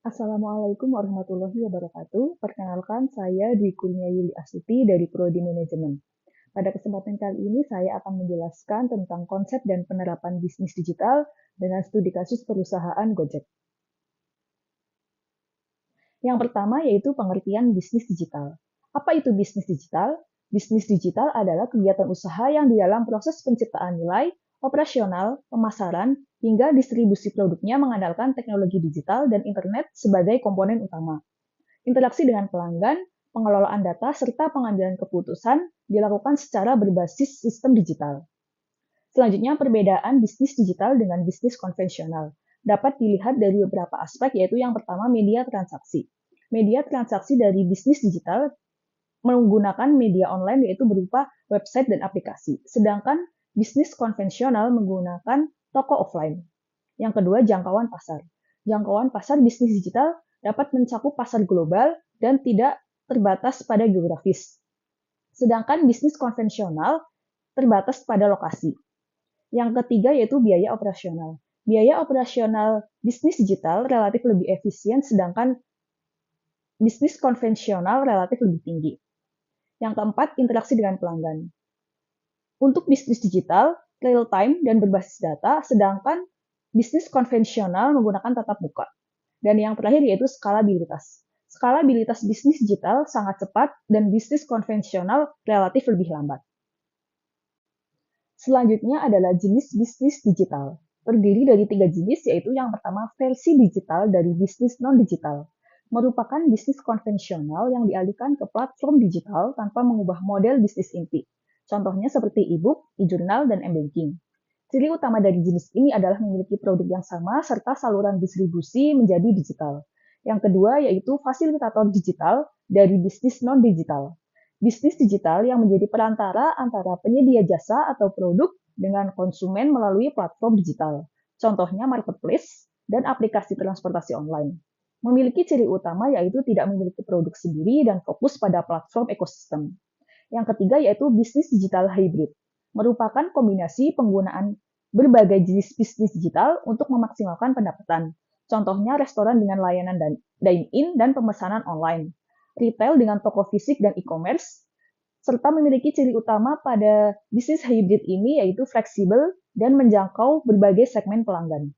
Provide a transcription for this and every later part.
Assalamualaikum warahmatullahi wabarakatuh. Perkenalkan, saya Dwi Kurnia Yuli Astuti dari Prodi Manajemen. Pada kesempatan kali ini, saya akan menjelaskan tentang konsep dan penerapan bisnis digital dengan studi kasus perusahaan Gojek. Yang pertama yaitu pengertian bisnis digital. Apa itu bisnis digital? Bisnis digital adalah kegiatan usaha yang di dalam proses penciptaan nilai, operasional, pemasaran, hingga distribusi produknya mengandalkan teknologi digital dan internet sebagai komponen utama. Interaksi dengan pelanggan, pengelolaan data, serta pengambilan keputusan dilakukan secara berbasis sistem digital. Selanjutnya, perbedaan bisnis digital dengan bisnis konvensional dapat dilihat dari beberapa aspek, yaitu yang pertama media transaksi. Media transaksi dari bisnis digital menggunakan media online yaitu berupa website dan aplikasi, sedangkan bisnis konvensional menggunakan toko offline. Yang kedua, jangkauan pasar. Jangkauan pasar bisnis digital dapat mencakup pasar global dan tidak terbatas pada geografis. Sedangkan bisnis konvensional terbatas pada lokasi. Yang ketiga yaitu biaya operasional. Biaya operasional bisnis digital relatif lebih efisien, sedangkan bisnis konvensional relatif lebih tinggi. Yang keempat, interaksi dengan pelanggan. Untuk bisnis digital, real time dan berbasis data, sedangkan bisnis konvensional menggunakan tatap muka. Dan yang terakhir yaitu skalabilitas. Skalabilitas bisnis digital sangat cepat dan bisnis konvensional relatif lebih lambat. Selanjutnya adalah jenis bisnis digital. Terdiri dari 3 jenis, yaitu yang pertama versi digital dari bisnis non-digital. Merupakan bisnis konvensional yang dialihkan ke platform digital tanpa mengubah model bisnis inti. Contohnya seperti e-book, e-journal, dan m-banking. Ciri utama dari jenis ini adalah memiliki produk yang sama serta saluran distribusi menjadi digital. Yang kedua yaitu fasilitator digital dari bisnis non-digital. Bisnis digital yang menjadi perantara antara penyedia jasa atau produk dengan konsumen melalui platform digital. Contohnya marketplace dan aplikasi transportasi online. Memiliki ciri utama yaitu tidak memiliki produk sendiri dan fokus pada platform ekosistem. Yang ketiga yaitu bisnis digital hybrid, merupakan kombinasi penggunaan berbagai jenis bisnis digital untuk memaksimalkan pendapatan. Contohnya restoran dengan layanan dine-in dan pemesanan online, retail dengan toko fisik dan e-commerce, serta memiliki ciri utama pada bisnis hybrid ini yaitu fleksibel dan menjangkau berbagai segmen pelanggan.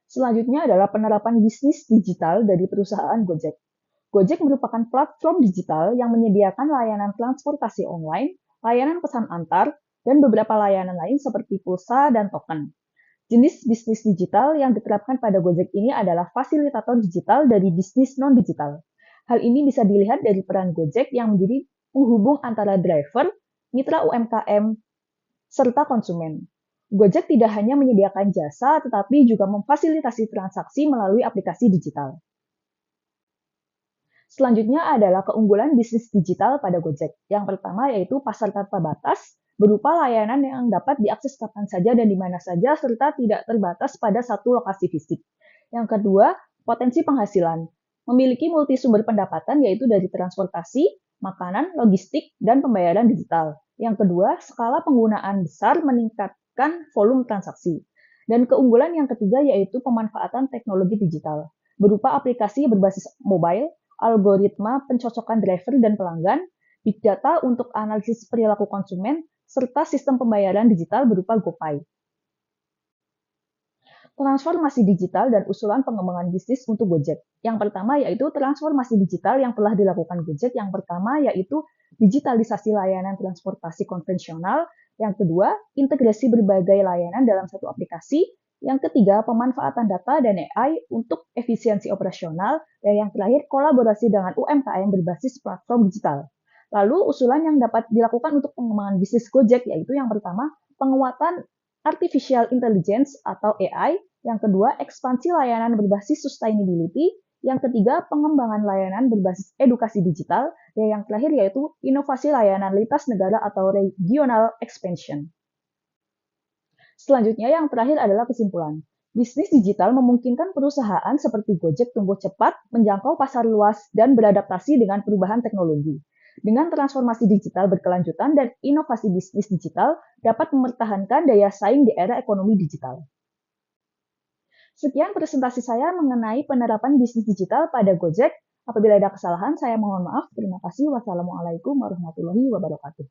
Selanjutnya adalah penerapan bisnis digital dari perusahaan Gojek. Gojek merupakan platform digital yang menyediakan layanan transportasi online, layanan pesan antar, dan beberapa layanan lain seperti pulsa dan token. Jenis bisnis digital yang diterapkan pada Gojek ini adalah fasilitator digital dari bisnis non-digital. Hal ini bisa dilihat dari peran Gojek yang menjadi penghubung antara driver, mitra UMKM, serta konsumen. Gojek tidak hanya menyediakan jasa, tetapi juga memfasilitasi transaksi melalui aplikasi digital. Selanjutnya adalah keunggulan bisnis digital pada Gojek. Yang pertama yaitu pasar tanpa batas, berupa layanan yang dapat diakses kapan saja dan di mana saja, serta tidak terbatas pada satu lokasi fisik. Yang kedua, potensi penghasilan. Memiliki multi sumber pendapatan yaitu dari transportasi, makanan, logistik, dan pembayaran digital. Yang kedua, skala penggunaan besar meningkatkan volume transaksi. Dan keunggulan yang ketiga yaitu pemanfaatan teknologi digital, berupa aplikasi berbasis mobile, algoritma pencocokan driver dan pelanggan, big data untuk analisis perilaku konsumen, serta sistem pembayaran digital berupa GoPay. Transformasi digital dan usulan pengembangan bisnis untuk Gojek. Yang pertama yaitu transformasi digital yang telah dilakukan Gojek. Yang pertama yaitu digitalisasi layanan transportasi konvensional. Yang kedua, integrasi berbagai layanan dalam satu aplikasi. Yang ketiga, pemanfaatan data dan AI untuk efisiensi operasional. Dan yang terakhir, kolaborasi dengan UMKM berbasis platform digital. Lalu, usulan yang dapat dilakukan untuk pengembangan bisnis Gojek yaitu yang pertama, penguatan artificial intelligence atau AI. Yang kedua, ekspansi layanan berbasis sustainability. Yang ketiga, pengembangan layanan berbasis edukasi digital. Dan yang terakhir yaitu inovasi layanan lintas negara atau regional expansion. Selanjutnya yang terakhir adalah kesimpulan. Bisnis digital memungkinkan perusahaan seperti Gojek tumbuh cepat, menjangkau pasar luas, dan beradaptasi dengan perubahan teknologi. Dengan transformasi digital berkelanjutan dan inovasi bisnis digital dapat mempertahankan daya saing di era ekonomi digital. Sekian presentasi saya mengenai penerapan bisnis digital pada Gojek. Apabila ada kesalahan, saya mohon maaf. Terima kasih. Wassalamualaikum warahmatullahi wabarakatuh.